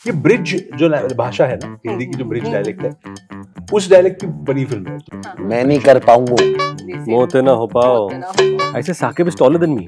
ये ब्रिज जो भाषा है ना, हिंदी की जो ब्रिज डायलेक्ट है, उस डायलेक्ट की बनी फिल्म है। मैं नहीं कर पाऊंगा। मोते ना हो पाओ. I say Saqib is taller than me,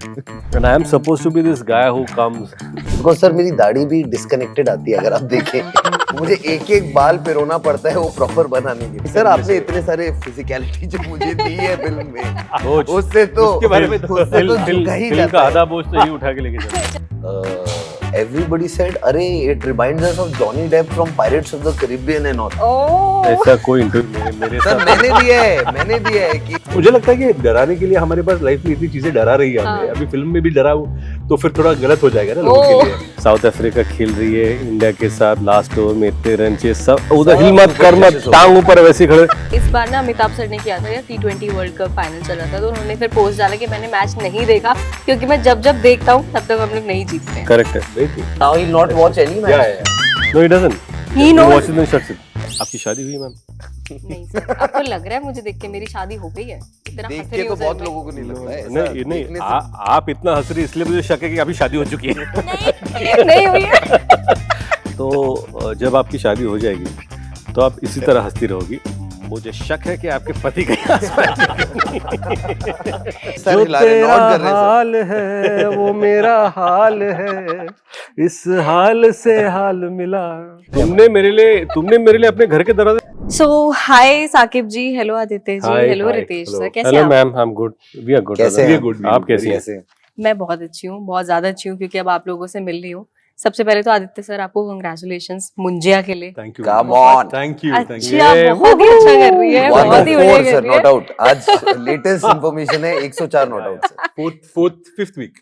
and I am supposed to be this guy who comes. Because sir मेरी दाढ़ी भी डिस्कनेक्टेड आती है अगर आप देखें। मुझे एक एक बाल पिरोना पड़ता है वो प्रॉपर बनाने के लिए। सर आपने इतने सारे फिजिकलिटी जो मुझे दी है फिल्म में, उससे तो उसके बारे में तो झुका ही फिल्म का जाता आधा बोझ तो यही उठा के लेके चलता है. है। Everybody said, अरे it reminds us of Johnny Depp from Pirates of the Caribbean and all. ऐसा कोई इंटरव्यू मेरे सर साथ मैंने दिया है कि मुझे लगता है कि डराने के लिए हमारे पास लाइफ में इतनी चीजें डरा रही है हमें, अभी फिल्म में भी डराओ तो फिर थोड़ा गलत हो जाएगा ना लोगों के लिए। साउथ अफ्रीका खेल रही है इंडिया के साथ, लास्ट ओवर में इतने रन चाहिए, सब उधर हिल मत कर मत, टांग ऊपर वैसे खड़े. इस बार ना अमिताभ सर ने किया था या T20 वर्ल्ड कप फाइनल चल रहा था, तो उन्होंने फिर पोस्ट डाला कि मैंने मैच नहीं देखा क्योंकि मैं जब जब देखता हूँ तब तक हम लोग नहीं जीतते हैं। करेक्ट है. now he'll not watch any क्या match. है no he doesn't. He He knows. watches and shuts it. आपकी शादी हुई मैम? नहीं सर, आपको लग रहा है मुझे देख के मेरी शादी हो गई है? इतना देख हंस के रही तो हो सर बहुत मैं। लोगों को नहीं लगता है। नहीं नहीं, आप इतना हंस रही इसलिए मुझे शक है कि अभी शादी हो चुकी है. नहीं हुई है। तो जब आपकी शादी हो जाएगी तो आप इसी तरह हंसती रहोगी. मुझे शक है कि आपके पति का सर हिला रहे, नॉट कर रहे सर। हाल है वो मेरा हाल है, इस हाल से हाल मिला. तुमने मेरे लिए अपने घर के दरवाजे. So hi Saqib ji, hello Aditya ji, hello Ritesh sir, कैसे हेलो हैं आप? Ma'am, I am good. We are good. कैसे हैं? गुड आप कैसी हैं? कैसे? मैं बहुत अच्छी हूँ, बहुत ज्यादा अच्छी हूँ क्योंकि अब आप लोगों से मिल रही हूँ। सबसे पहले तो आदित्य सर आपको कंग्रेचुलेशंस मुंजिया के लिए। Thank you, Come on. Thank you, thank you. अच्छा, बहुत ही अच्छा कर रही है, बहुत ही बढ़िया 104 कर सर, रही है। Not out. आज लेटेस्ट इंफॉर्मेशन है 104 not out sir. Fifth week.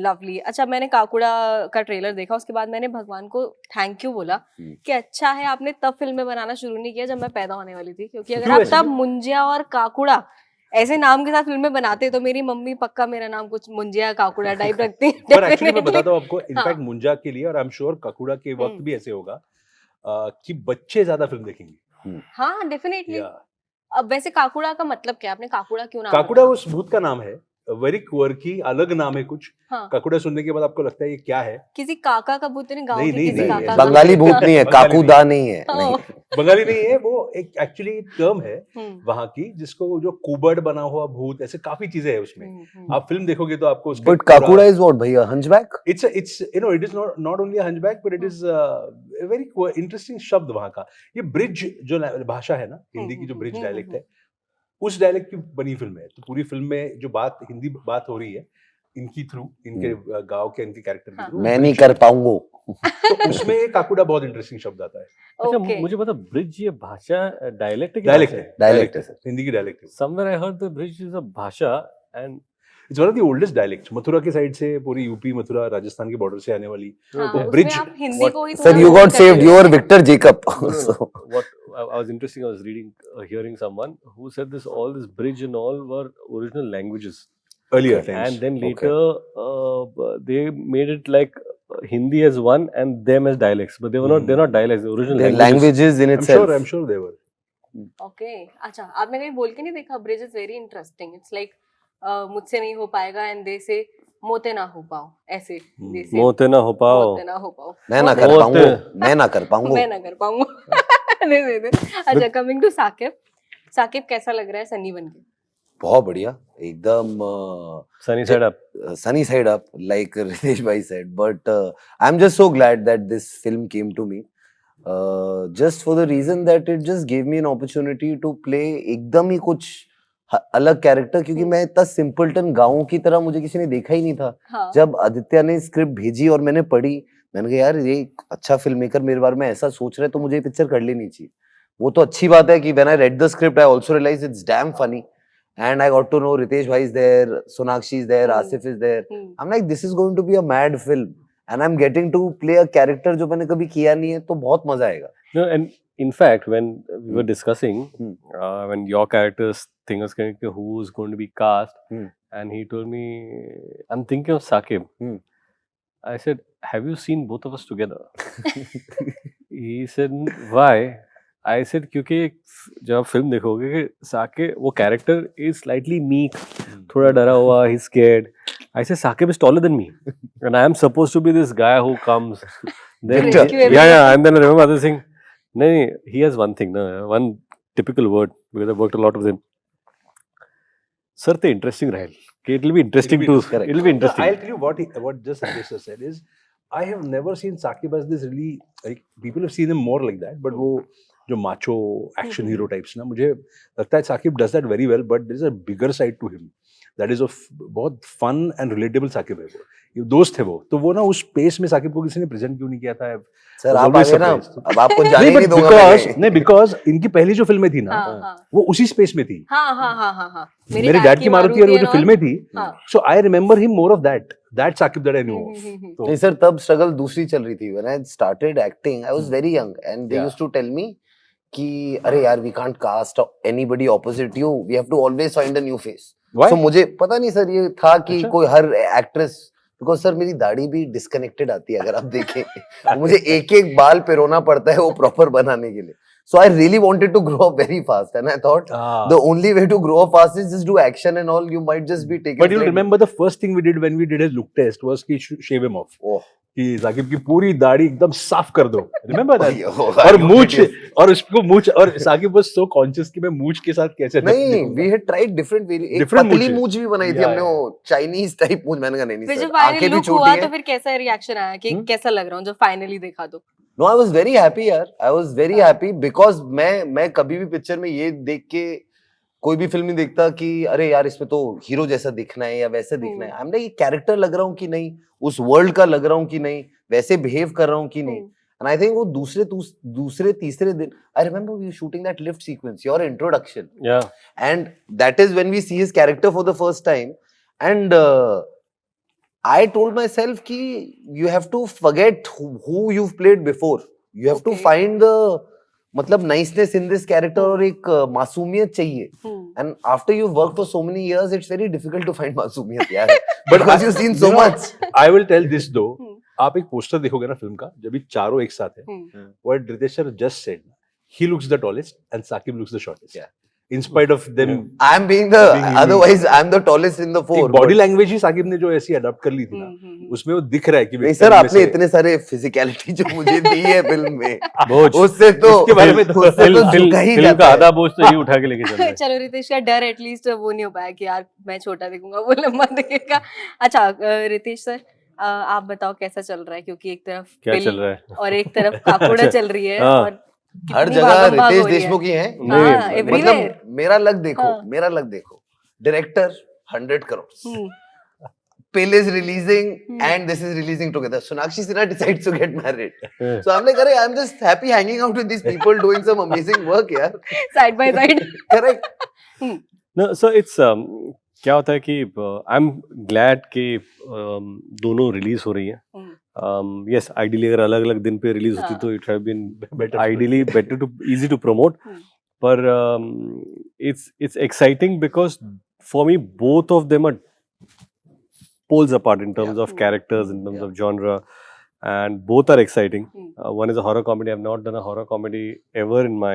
Lovely. अच्छा, मैंने काकुड़ा का ट्रेलर देखा, उसके बाद मैंने भगवान को थैंक यू बोला कि अच्छा है आपने तब फिल्में बनाना शुरू नहीं किया जब मैं पैदा होने वाली थी, क्योंकि अगर आप तब मुंजिया और काकुड़ा ऐसे नाम के साथ फिल्में बनाते तो मेरी मम्मी पक्का मेरा नाम कुछ मुंजिया काकुड़ा टाइप रखती। पर एक्चुअली मैं बताता हूँ आपको, इनफैक्ट मुंजा के लिए और आई एम श्योर काकुड़ा के वक्त भी ऐसे होगा कि बच्चे ज्यादा फिल्म देखेंगे। हाँ डेफिनेटली। या अब वैसे काकुड़ा का मतलब क्या है? आपने काकुड़ा क्यों नाम काकुड़ा रखा? उस भूत का नाम है, वेरी क्वर्की अलग नाम है कुछ। हाँ। काकुड़ा सुनने के बाद आपको लगता है ये क्या है? किसी काका का भूत नहीं, गांव नहीं, के नहीं, किसी नहीं, काका नहीं, का बंगाली भूत। भूत नहीं है, बंगाली काकूदा नहीं है। हाँ। नहीं। बंगाली नहीं है वो, एक एक्चुअली टर्म है हम्म, वहां की, जिसको जो कुबड़ बना हुआ भूत, ऐसे काफी चीजें हैं उसमें। आप फिल्म देखोगे तो आपको उसका बट काकूड़ा इज व्हाट भैया? Hunchback? it's you know it is not only a hunchback but it is a very interesting शब्द वहां का। ये ब्रिज जो भाषा है ना, हिंदी की जो ब्रिज डायलेक्ट है, उस डायलेक्ट की बनी फिल्म है। तो पूरी फिल्म में जो बात हिंदी बात हो रही है इनकी थ्रू, इनके गांव के इनके कैरेक्टर के थ्रू, मैं नहीं कर पाऊंगा। तो उसमें ये काकुड़ा बहुत इंटरेस्टिंग शब्द आता है। अच्छा, Okay. मुझे पता ब्रिज ये भाषा डायलेक्ट है कि डायलेक्ट भाषा है, Dialect है, सर, हिंदी की डायलेक्ट है। Somewhere I heard the Braj is a भाषा and it's one of the oldest dialects. Mathura के साइड से, पूरी यूपी मथुरा राजस्थान के बॉर्डर से आने वाली। हाँ, तो उसमें ब्रिज आप हिंदी को ही सर थोड़ा यू वो गॉट करते सेव्ड, हो। You are Victor Jacob. what I was interesting. I was reading, hearing someone who said this. All this bridge and all were original languages, earlier times. and then later they made it like Hindi as one and them as dialects. But they were not. They're not dialects. They're original Their languages. languages in itself. I'm sure they were. Okay अच्छा, आपने कहीं बोल के नहीं देखा? Bridge is very interesting. It's like मुझसे नहीं हो पाएगा एंड दे से मोते ना हो पाओ, ऐसे they say, मोते ना हो पाओ. मोते ना हो पाओ, मैं ना कर बहुत- पाऊंगा, मैं ना कर पाऊंगा। मैं ना कर पाऊंगा। नहीं। अच्छा, कमिंग टू साकिब, साकिब कैसा लग रहा है सनी बन के? बहुत बढ़िया, एकदम Sunny side up. sunny side up, like Ritesh bhai said. But I'm just so glad that this film came to me. Just for the reason that it just gave me an opportunity to play एकदम ही कुछ अलग character, क्योंकि मैं इतना simpleton गाँव की तरह मुझे किसी ने देखा ही नहीं था। हाँ। जब आदित्य ने स्क्रिप्ट भेजी और मैंने पढ़ी, मैंने कहा यार ये एक अच्छा फिल्म मेकर मेरे बारे में ऐसा सोच रहा है तो मुझे ये पिक्चर कर लेनी चाहिए। वो तो अच्छी बात है कि when I read the script I also realize it's damn funny and I got to know Ritesh bhai is there, Sonakshi is there, Asif is there. I'm like this is going to be a mad film and I'm getting to play a character जो मैंने कभी किया नहीं है, तो बहुत मजा आएगा। No, and in fact, when we were discussing, when your character's thing was going to who's going to be cast, and he told me, I'm thinking of Saqib. I said, have you seen both of us together? He said, why? I said, क्योंकि जब आप film देखोगे कि साकिब वो character is slightly meek, थोड़ा डरा हुआ, he's scared. I said, Saqib is taller than me, and I am supposed to be this guy who comes Then, Victor. Rescue everyone. yeah, and then I remember other thing. No, he has one thing, no, one typical word because I worked a lot with him. Sir, the interesting रहेल. Okay, it'll be interesting It'll be to. correct. It'll be No, interesting. I'll tell you what just Sandesh sir said is, I have never seen Saqib as this really, like, people have seen him more like that, but वो जो macho action hero types ना, मुझे लगता है Saqib does that very well, but there is a bigger side to him. That is of बहुत fun and relatable Saqib है वो. ये दोस्त है वो. तो वो ना उस space में Saqib को किसी ने present क्यों नहीं किया था? सर was आप always आगे ना, surprised. अब आपको जाने नहीं, नहीं but दूंगा because मैं नहीं, because इनकी पहली जो फिल्में थी ना, हाँ हाँ वो उसी space में थी. हाँ हाँ हाँ हाँ हाँ मेरे डैड की मारुति और वो जो फिल्में थी, हाँ so I remember him more of that Saqib that I knew of. तो नहीं सर तब स्ट्रगल दूसरी चल रही थी when I started acting I was very young and they Yeah. used to tell me कि अरे यार we can't cast anybody opposite you we have to always find a new face Why? so मुझे पता नहीं sir ये था कि अच्छा? कोई हर एक्ट्रेस बिकॉज सर मेरी दाढ़ी भी डिस्कनेक्टेड आती है अगर आप देखें मुझे एक एक बाल पिरोना पड़ता है वो प्रॉपर बनाने के लिए so I really wanted to grow up very fast and I thought the only way to grow up fast is just do action and all you might just be taken But you'll slightly- remember the first thing we did when we did his look test was कि shave him off. Oh. कि साकिब की पूरी दाढ़ी एकदम साफ कर दो. Remember that? Oh, और I मूछ know it is. और उसको मूछ और साकिब was so conscious कि मैं मूछ के साथ कैसे नहीं दिखूंगा. we had tried different एक Different पतली मूंछें. मूछ भी बनाई थी Yeah, हमने yeah. वो चाइनीज टाइप मूछ मैंने कहा नहीं फिर नहीं जब सर आंखें फाइनली भी लुक हुआ छोटी तो हैं फिर कैसा रिएक्शन आया कि कैसा लग रहा हूँ जब फाइनली देखा तो no I was very happy यार I was very happy because मैं कभी भी पिक्चर में ये देख के कोई भी फिल्म नहीं देखता कि अरे यार इसमें तो हीरो जैसा दिखना है या वैसे दिखना है आई एम लाइक कैरेक्टर लग रहा हूँ कि नहीं उस वर्ल्ड का लग रहा हूँ कि नहीं वैसे बिहेव कर रहा हूँ कि नहीं एंड आई थिंक वो दूसरे तीसरे दिन I remember we shooting that lift sequence your introduction Yeah. and that is when we see his character for the first time and I told myself ki you have to forget who you've played before you have to Okay. find the मतलब niceness in this character और एक मासूमियत चाहिए and after you've worked for so many years it's very difficult to find मासूमियत यार but because you've seen so much I will tell this though. आप एक poster देखोगे ना फिल्म का जब ये चारों एक साथ है. What Ritesh sir just said. He looks the tallest and Saqib looks the shortest. Yeah. In spite of them. I'm being the Being unique. otherwise I'm the tallest in the four एक body language ही साकिब ने जो ऐसी adopt कर ली थी ना, उसमें वो दिख रहा है कि नहीं Victor सर में आपने से- इतने सारे फिजिकलिटी जो मुझे दी है फिल्म में बोझ उससे तो उसके बारे में तो- उससे तो झुका ही फिल्म जाता का है आधा बोझ तो ये उठा के लेके चल रहा है. चलो रितेश का डर एटलीस्ट वो नहीं हो पाया कि यार मैं छोटा दिखूंगा वो लंबा दिखेगा अच्छा रितेश सर आप बताओ कैसा चल रहा है क्योंकि एक तरफ क्या बिल चल रहा है? और एक तरफ काकुड़ा अच्छा, चल रही है हाँ. और हर कितनी जगह भागम-भाग रितेश हो रही है। देशमुख ही है नहीं, हाँ, everywhere। मतलब मेरा लक देखो हाँ। मेरा लक देखो director 100 crore hmm, Pill is releasing and this is releasing together. Sonakshi Sinha decides to get married. So I'm like, I'm just happy hanging out with these people doing some amazing work, यार. Side by side Correct. No, so it's क्या होता है कि I am glad कि दोनों release हो रही हैं. Yes, आइडियली अगर अलग अलग दिन पे रिलीज होती हाँ. तो it have been Better. Ideally better to easy to promote. पर it's exciting because for me both of them are poles apart in terms of characters, in terms of genre, and both are exciting. One is a horror comedy. I've not done a horror comedy ever in my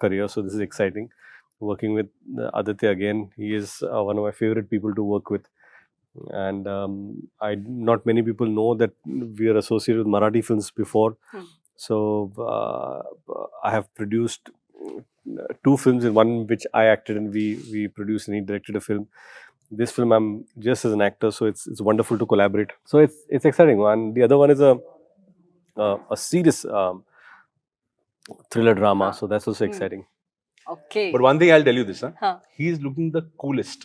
career, so this is exciting. Working with Aditya again, he is one of my favorite people to work with, and not many people know that we are associated with Marathi films before. So I have produced 2 films, in one which I acted and we produced and he directed a film. This film I'm just as an actor, so it's wonderful to collaborate. So it's exciting. And the other one is a serious thriller drama, so that's also exciting. Okay But one thing I'll tell you this, huh? हाँ He is looking the coolest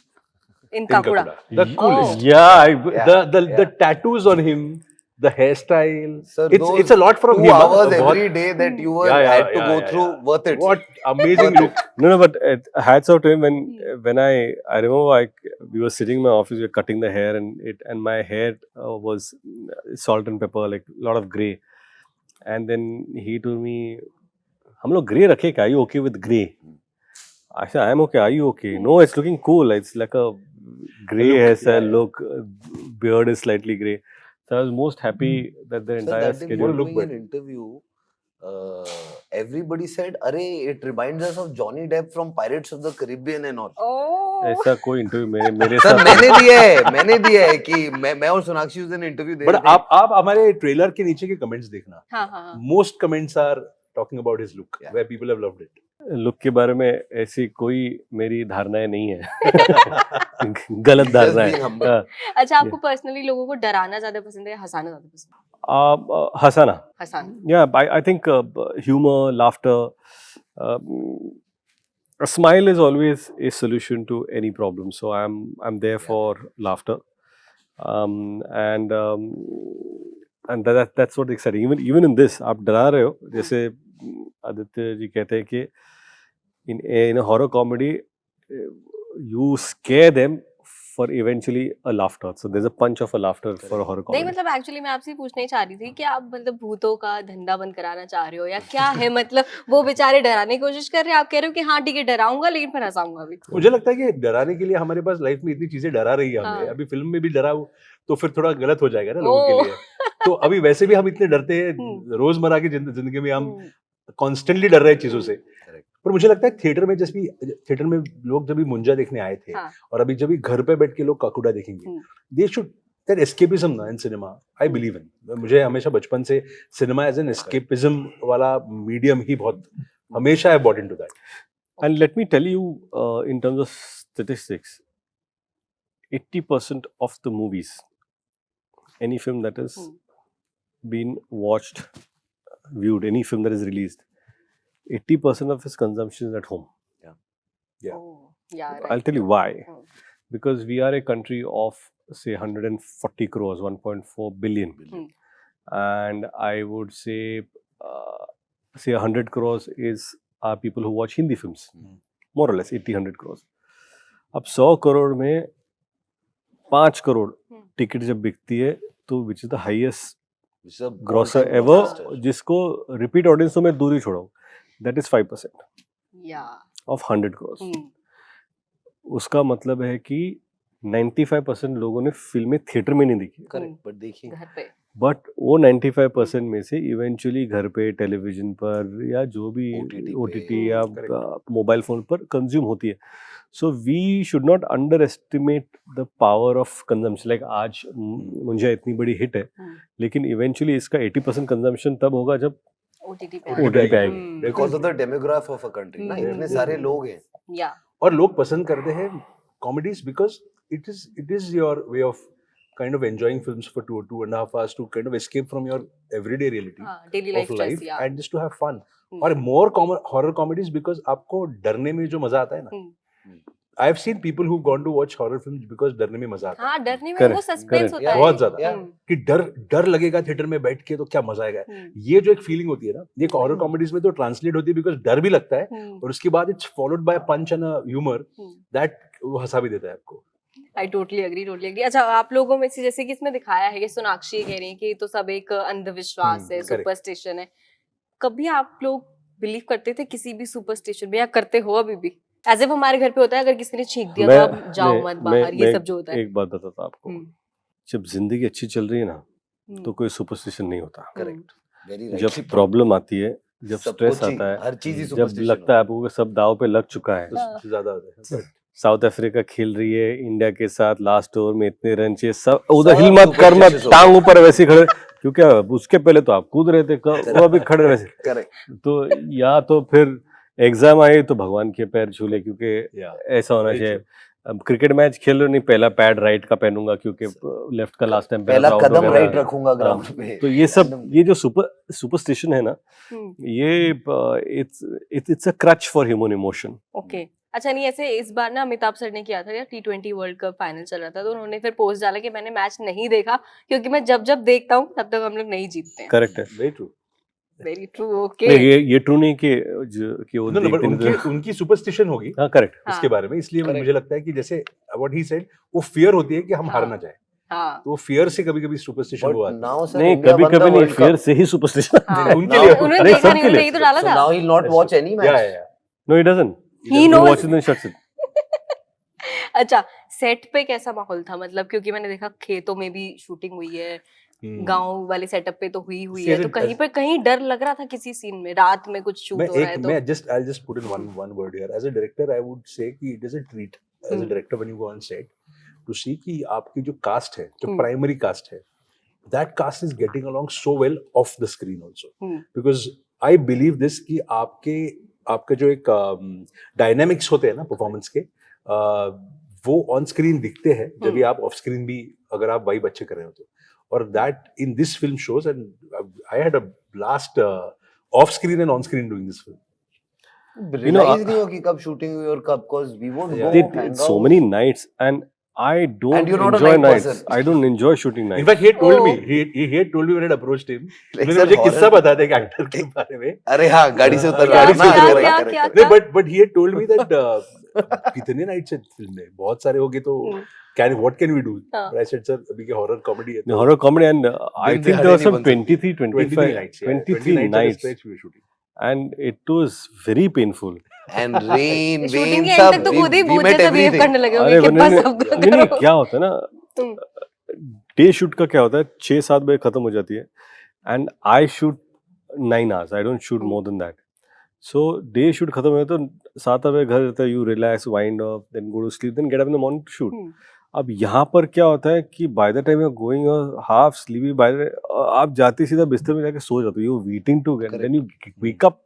in in काकुड़ा Kakuda. The coolest. Yeah, The tattoos on him, the hairstyle. Sir, It's a lot from 2 him. huh? hours बहुत- every day that you were Yeah, had to yeah, go yeah, through, yeah. worth it. What amazing look. No, but hats off to him. When I remember we were sitting in my office, we were cutting the hair, and my hair was salt and pepper, like a lot of gray. And then he told me, "हम लोग gray रखे क्या? Are you okay with gray?" I said, "I'm okay. Are you okay?" No, it's looking cool. It's like a gray hairstyle look. Beard is slightly gray. So I was most happy that the Sir, entire that day we schedule were look doing good. an interview. everybody said, "अरे, it reminds us of Johnny Depp from Pirates of the Caribbean and all." ओह ऐसा कोई interview मेरे sir साथ मैंने दिया है कि मैं और सोनाक्षी उस दिन इंटरव्यू दे बट रहे थे. आप हमारे ट्रेलर के नीचे के कमेंट्स देखना. हाँ हाँ हाँ Most comments are talking about his look, Yeah. where people have loved it. Look के बारे में ऐसी कोई मेरी धारणाएं नहीं है. गलत Just धारणा being है. humble. हाँ. अच्छा आपको पर्सनली लोगों को डराना ज्यादा पसंद है या हंसाना ज्यादा पसंद है? हंसाना. हंसाना. Yeah, I think humor, laughter, a smile is always a solution to any problem. So I'm there for laughter, and that's what exciting. Even in this, आप डरा रहे हो जैसे आदित्य जी कहते हैं कि in a horror comedy, you scare them for eventually a laughter. So there's a punch of a laughter for a horror नहीं comedy. मतलब एक्चुअली मैं आपसे पूछना ही चाह रही थी कि आप मतलब भूतों का धंधा बंद कराना चाह रहे हो या क्या है मतलब वो बेचारे डराने की कोशिश कर रहे हैं आप कह रहे हो कि हाँ ठीक है डराऊंगा लेकिन फिर हंसाऊंगा भी. मुझे लगता है कि डराने के लिए हमारे पास लाइफ में इतनी चीजें डरा रही है हमें. हाँ. अभी फिल्म में भी डराओ तो फिर थोड़ा गलत हो जाएगा ना लोगों के ओह. लिए. तो अभी वैसे भी हम इतने डरते हैं रोजमर्रा की जिंदगी में. हम कॉन्स्टेंटली डर रहे हैं चीजों से. पर मुझे लगता है थिएटर में लोग जब भी मुंजा देखने आए थे हाँ. और अभी जब भी घर पे बैठ के लोग काकुड़ा देखेंगे, दे शुड दैट एस्केपिज्म ना in cinema. I believe in. मुझे हमेशा बचपन से सिनेमा एज एन एस्केपिज्म वाला मीडियम ही बहुत हमेशा I bought into that. And let me tell you, in terms of statistics, 80% of the movies, any film that has been watched, viewed, any film that is released, 80% of its consumption is at home. Yeah. Oh, yeah, right. I'll tell you why. Hmm. Because we are a country of, say, 140 crores, 1.4 billion. And I would say 100 crores are people who watch Hindi films. More or less, 80-100 crores. अब 100 करोड़ में 5 crore ticket जब बिकती है तो which is the highest grocer ever, जिसको repeat audience तो मैं दूर ही छोड़ाऊं, दैट इज 5% ऑफ 100 करोड़. उसका मतलब है कि 95% लोगों ने फिल्में थिएटर में नहीं देखी. करेक्ट. बट देखिए घर पे. बट वो 95% में से इवेंचुअली घर पे, टेलीविजन पर या जो भी OTT या मोबाइल फोन पर कंज्यूम होती है. So we should not underestimate the power of consumption. Like आज मुझे इतनी बड़ी हिट है, लेकिन इवेंचुअली इसका 80% कंजम्पशन तब होगा जब OTT पे आएगी. Because of the demograph of a country ना, इतने सारे लोग हैं. या और लोग पसंद करते हैं comedies because it is your way of kind of enjoying films for 2.5 hours to kind of escape from your everyday reality daily of life life या and just to have fun. और more horror comedies because आपको डरने में जो मजा आता है ना. I have seen people who've gone to watch horror films because डरने में मजा आता है. हाँ डरने में Correct, वो सस्पेंस correct. होता है बहुत ज्यादा. Yeah. कि डर लगेगा थिएटर में बैठ के तो क्या मजा आएगा. ये जो एक फीलिंग होती है ना, ये हॉरर कॉमेडीज में तो ट्रांसलेट होती है बिकॉज डर भी लगता है और उसके बाद it's followed by punch and humour that वो हंसा भी देता है आपको. I totally agree. अच्छा आप लोगों में से जैसे कि इसमें दिखाया है कि सोनाक्षी कह रही है कि ये तो सब एक अंधविश्वास है, correct. सुपरस्टिशन है. कभी आप लोग बिलीव करते थे किसी भी सुपरस्टिशन में या करते हो अभी भी? एज इफ हमारे घर पे होता है अगर किसी ने छींक दिया तो आप जाओ मत बाहर, ये सब जो होता है. एक बात बताता आपको, जब जिंदगी अच्छी चल रही है ना तो कोई सुपरस्टिशन नहीं होता. करेक्ट. Very right. जब प्रॉब्लम आती है, जब स्ट्रेस आता है, हर चीज ही जब superstition लगता है आपको कि सब दाव पे लग चुका है, तो ज्यादा होता है. साउथ अफ्रीका खेल रही है इंडिया के साथ, लास्ट ओवर में इतने रन चाहिए, सब उधर हिल मत कर मत, superstitious टांग ऊपर वैसे खड़े, क्योंकि उसके पहले तो आप कूद रहे थे, वो अभी खड़े वैसे. करेक्ट. तो या तो फिर एग्जाम आए तो भगवान के पैर छू ले, क्योंकि ऐसा होना चाहिए. अब क्रिकेट मैच खेल रहे नहीं, पहला पैड राइट का पहनूंगा क्योंकि लेफ्ट का लास्ट टाइम पहला कदम राइट रखूंगा ग्राउंड पे. तो ये सब, ये जो सुपरस्टिशन है ना, ये it's a crutch for human emotion. Okay. अच्छा नहीं ऐसे इस बार ना अमिताभ सर ने किया था या T20 वर्ल्ड कप फाइनल चल रहा था तो उन्होंने फिर पोस्ट डाला कि मैंने मैच नहीं देखा क्योंकि मैं जब देखता हूँ तब तक हम लोग नहीं जीतते हैं. करेक्ट है. Very true. ओके. ये ट्रू नहीं कि वो देखते नहीं तो. उनकी सुपरस्टिशन होगी. हाँ करेक्ट. इसके बारे में इसलिए मुझे लगता है कि जैसे व्हाट ही सेड, वो फियर होती है कि हम हार ना जाए. हाँ. तो वो फियर से कभी-कभी सुपरस्टिशन हुआ. नहीं कभी-कभी नहीं, फियर से ही सुपरस्टिशन. उनके लिए उन्होंने देखा नहीं, उन्होंने यही तो डाला था. Now he will not watch any match. No he doesn't. He knows. watches and shuts it. अच्छा सेट पे कैसा माहौल था मतलब, क्योंकि मैंने देखा खेतों में भी शूटिंग हुई है, गांव वाले सेटअप पे तो हुई See, है, as तो a- कहीं as- पर कहीं डर लग रहा था किसी सीन में, रात में कुछ शूट हो रहा है तो I'll just put in one word here. As a director, I would say कि it is a treat as a hmm, director when you go on set to see कि आपकी जो cast है, जो हम्म, primary cast है, that cast is getting along so well off the screen also. Hmm, Because I believe this कि आपके जो एक डायनामिक्स होते हैं ना परफॉर्मेंस के, वो ऑन स्क्रीन दिखते हैं जब भी आप ऑफ स्क्रीन भी अगर आप वाइब अच्छे कर रहे हो तो, और that in this film shows, and I had a blast off screen and on screen doing this film. You know, realize नहीं हो कि कब शूटिंग हुई और कब, because we won't Yeah. go they hang did so out. many nights, and I don't you're not a enjoy night nights. person. I don't enjoy shooting nights. In fact, he had told me, Oh. he had told me when I had approached him. Like, उन्होंने sir, मुझे किस्सा horror- बता दिया कि actor के बारे में. अरे हाँ, गाड़ी से उतर गाड़ी गया से ना, उतर correct, गया, correct, क्या- correct. नहीं, but he had told me that कितने नाइट्स है फिल्म में, बहुत सारे हो गए तो what can we do? हाँ. But I said, sir, अभी के हॉरर कॉमेडी है The horror comedy, and I दिन think दिहाड़े there were नहीं some बन सकती. 23, 25, 23 nights, yeah, 23 20 nights, stretch we were shooting. and it was very painful. And rain, shooting rain, के and सब, तक तो we- खुद ही we भूत met जैसा बिहेव everything. करने लगे अरे होंगे कि नहीं, बस अब नहीं, नहीं, क्या होता है ना, हम्म, डे शूट का क्या होता है, 6-7 बजे खत्म हो जाती है, and I shoot 9 hours, I don't shoot more than that. So day shoot खत्म हुआ तो 7 बजे घर रहता है, you relax, wind up, then go to sleep, then get up in the morning to shoot. Hmm, अब यहाँ पर क्या होता है कि by the time you are going half sleepy, आप जाते सीधा बिस्तर में जाके सो जाते हो, you waiting to get, then you wake up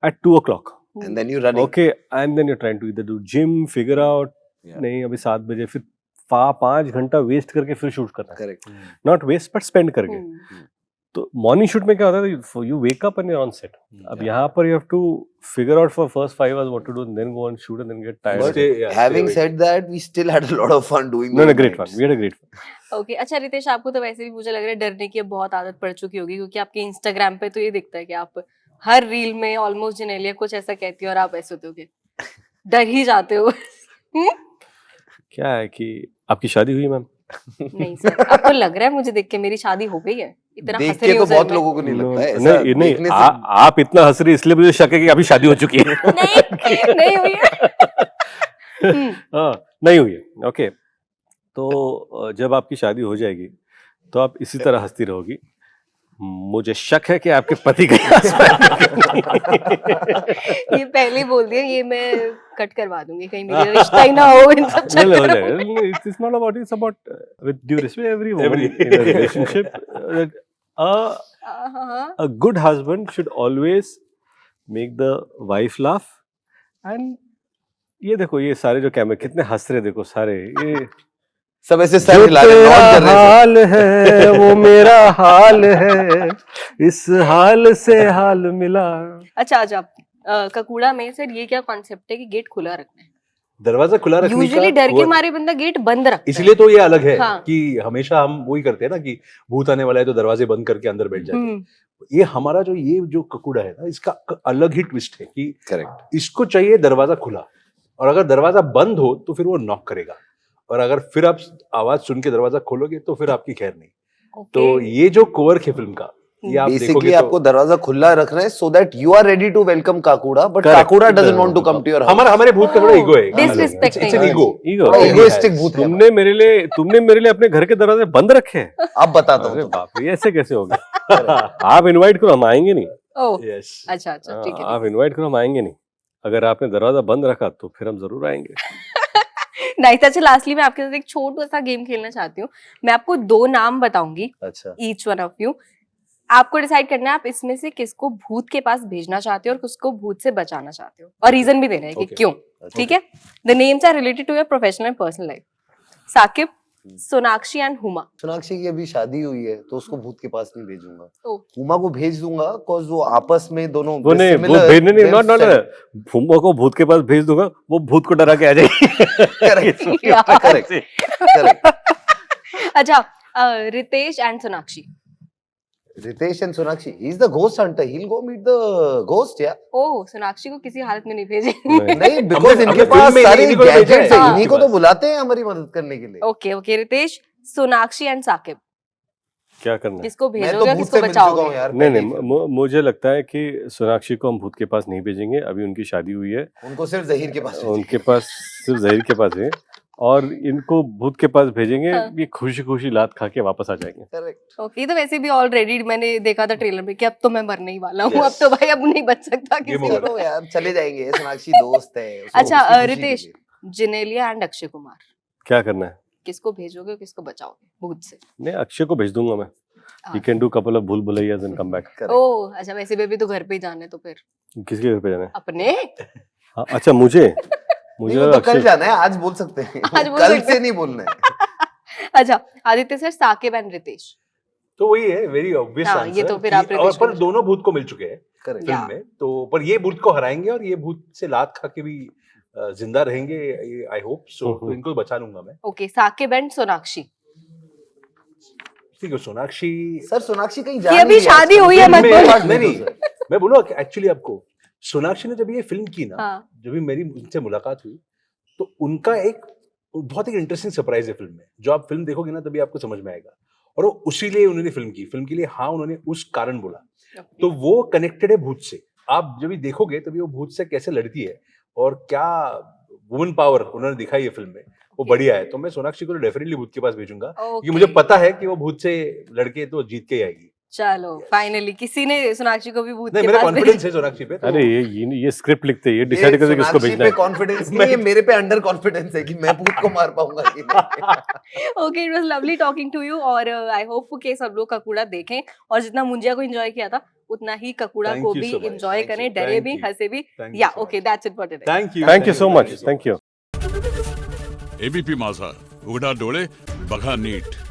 at 2 o'clock. And then you running. Okay, and then you're trying to either do gym, figure out, Yeah. नहीं अभी 7 बजे, फिर 5 घंटा वेस्ट करके फिर शूट करना है, Correct. Not waste but spend करके. हम्म, तो मॉर्निंग शूट में क्या होता है, you wake up and you on set. अब यहाँ पर you have to figure out for first 5 hours what to do, and then go on shoot and then get But tired. Stay having awake. said that, we still had a lot of fun doing No, those great fun. nights. We had a great fun. Okay. अच्छा रितेश, आपको तो वैसे भी मुझे लग रहा है डरने की अब बहुत आदत पड़ चुकी होगी, क्योंकि आपके इंस्टाग्राम पे तो ये दिखता है कि आप हर रील में ऑलमोस्ट जेनेलिया कुछ ऐसा कहती है और आप ऐसे होते हो कि डर ही जाते हो. क्या है कि आपकी शादी हुई मैम? नहीं सर, आपको लग रहा है मुझे देख के मेरी शादी हो गई है? इतना देख हंस के रही तो हूँ सर बहुत मैं. लोगों को नहीं लगता है ऐसा. नहीं नहीं, देखने से आप इतना हंस रही इसलिए मुझे शक है कि अभी शादी हो चुकी है. नहीं नहीं हुई है. हम्म, हाँ, नहीं हुई है. ओके, तो जब आपकी शादी हो जाएगी तो आप इसी तरह हंसती रहोगी. मुझे शक है कि आपके पति का ये पहले ही बोल दिया, ये मैं कट करवा दूंगी, कहीं मेरा रिश्ता ही ना हो इन सब चक्करों में. It's not about, it's about with due respect, every woman Every- in a relationship, हाँ, a good husband should always make the wife laugh. And ये देखो, ये सारे जो कैमरे कितने हंस रहे, देखो सारे ये सब ऐसे सर जो हिला रहे, तेरा नॉट कर रहे हैं. हाल है वो मेरा हाल है, इस हाल से हाल मिला. अच्छा अच्छा. ककूड़ा में सर ये क्या कॉन्सेप्ट है कि गेट खुला रखना है? दरवाजा खुला रखने यूजुअली का डर के वो- मारे बंदा गेट बंद रखता है. इसलिए तो ये अलग है हाँ. कि हमेशा हम वही करते हैं ना कि भूत आने वाला है तो दरवाजे बंद करके अंदर बैठ जाते हैं. हम्म, ये हमारा जो ककूड़ा है ना, इसका अलग ही ट्विस्ट है कि करेक्ट. इसको चाहिए दरवाजा खुला, और अगर दरवाजा बंद हो तो फिर वो नॉक करेगा, और अगर फिर आप आवाज सुन के दरवाजा खोलोगे तो फिर आपकी खैर नहीं. तो ओके. ये जो कोवर्क है फिल्म का, ये आप बेसिकली देखोगे आपको तो दरवाजा खुला रखना है so that you are ready to welcome काकुड़ा, but Correct. काकुड़ा doesn't want to come to your house. हमारे भूत का थोड़ा Oh, ईगो है. disrespect It's an नहीं. ego. Ego. बड़ा Oh, egoistic yes. भूत है. तुमने मेरे लिए अपने घर के दरवाजे बंद रखे हैं? अब बताता अरे हूँ. बाप रे, ऐसे कैसे हो गया? आप इनवाइट करो, हम आएंगे नहीं. ओह, Yes. अच्छा अच्छा, ठीक है. आप इनवाइट करो, हम आएंगे नहीं. अगर आपने दरवाजा बंद रखा तो फिर हम जरूर आएंगे. नहीं अच्छा, लास्टली मैं आपके साथ एक छोटा सा गेम खेलना चाहती हूँ. मैं आपको 2 नाम बताऊंगी, अच्छा. Each one of you. आपको डिसाइड करना है आप इसमें से किसको भूत के पास भेजना चाहते हो और किसको भूत से बचाना चाहते हो, और रीजन भी देना है कि Okay. क्यों. ठीक है. The names are related to your professional and personal life. Saqib, Sonakshi and Huma. Sonakshi की अभी शादी हुई है तो उसको भूत के पास नहीं भेजूंगा. ओह. हुमा को भेज दूंगा cause वो आपस में दोनों वो नहीं, वो similar, भेजने नहीं, they're नॉट set. फुम्बो को भूत के पास भेज दूंगा, वो भूत को डरा के आ जाएगी. Correct. Correct. अच्छा, Ritesh and Sonakshi. Ritesh and Sonakshi, he's the ghost hunter. He'll go meet the ghost, yeah. ओह, सोनाक्षी को किसी हालत में नहीं भेजे. नहीं, because हमने इनके film पास में सारे इन्हीं को तो भेजा है, gadgets हैं, हाँ. इन्हीं को तो बुलाते हैं हमारी मदद करने के लिए. Okay okay. Ritesh, Sonakshi and Saqib, क्या करना है? किसको मैं तो भेजोगे, भूत किसको से मिल चुका हूँ बचाओगे? यार. नहीं पहले नहीं, ही. मुझे लगता है कि सोनाक्षी को हम भूत के पास नहीं भेजेंगे. अभी उनकी शादी हुई है, उनको सिर्फ जहीर के पास भेजेंगे. उनके पास सिर्फ जहीर के पास है. और इनको भूत के पास भेजेंगे, हाँ। ये खुशी खुशी लात खा के वापस आ जाएंगे। करेक्ट। ओके, ये तो वैसे भी ऑलरेडी मैंने देखा था ट्रेलर में कि अब तो मैं मरने ही वाला हूँ, अब Yes. तो भाई अब नहीं बच सकता किसी over. को। चलो यार चले जाएंगे, सोनाक्षी दोस्त है। उसको अच्छा, उसकी खुशी के रितेश, लिए। जिनेलिया एंड अक्षय कुमार, क्या करना है? किसको भेजोगे और किसको बचाओगे भूत से? नहीं, अक्षय को भेज दूंगा मैं। हाँ। He can do couple of भूल भुलैयास and come back। Correct। ओ अच्छा, वैसे भी अभी तो घर पे ही जाना है तो फिर किसके घर पे जाना है? अपने। हाँ, अच्छा मुझे नहीं, वो तो कल जाना है, आज बोल सकते हैं। आज बोल कल सकते से हैं। नहीं बोलना है। अच्छा, आदित्य सर, साकिब एंड रितेश। तो वही है, वेरी ऑब्वियस हाँ, आंसर। ये तो फिर आप और रितेश को पर दोनों भूत को मिल चुके हैं Correct। फिल्म या। में, तो पर ये भूत को हराएंगे और ये भूत से लात खा के भी जिंदा रहेंगे, आई होप सो। तो इनको बचा लूंगा मैं। Okay, Saqib and Sonakshi. ठीक है, सोनाक्षी सर सोनाक्षी कहीं जा कि नहीं अभी रही शादी आजकल। हुई है, मत मैं- बोलो। नहीं, मैं बोलूँ एक्चुअली आपको, सोनाक्षी ने जब ये फिल्म की ना, हाँ, जब भी मेरी उनसे मुलाकात हुई, तो उनका एक बहुत एक इंटरेस्टिंग सरप्राइज है फिल्म में, जो आप फिल्म देखोगे ना तभी आपको समझ में आएगा। और वो उसी लिए उन्होंने फिल्म के लिए हाँ उन्होंने उस कारण बोला, तो वो कनेक्टेड है भूत से। आप जब भी देखोगे तभी वो भूत से कैसे लड़ती है और क्या वुमन पावर उन्होंने दिखाई है फिल्म में, वो बढ़िया है। तो मैं सोनाक्षी को डेफिनेटली भूत के पास भेजूंगा, क्योंकि मुझे पता है कि वो भूत से लड़के तो जीत के ही आएगी। चलो फाइनली किसी ने सोनाक्षी को भी भूत नहीं, के मेरा पास कॉन्फिडेंस है सोनाक्षी पे। तो अरे ये स्क्रिप्ट लिखते हैं, ये ये डिसाइड करते हैं किसको सोनाक्षी भेजना पे है। कॉन्फिडेंस नहीं है, मेरे पे अंडर कॉन्फिडेंस है कि मैं भूत को मार पाऊंगा कि नहीं। Okay, it was lovely talking to you, और आई होप कि सब लोग ककूड़ा देखें और जितना मुंजिया को एंजॉय किया था उतना ही ककूड़ा Thank को you भी so much. एंजॉय Thank करें, you. डरे Thank भी, you. हंसे भी। Thank you या so okay, much. That's it for today. Thank you so much, thank you. ABP माझा, उघडा डोळे बघा नीट।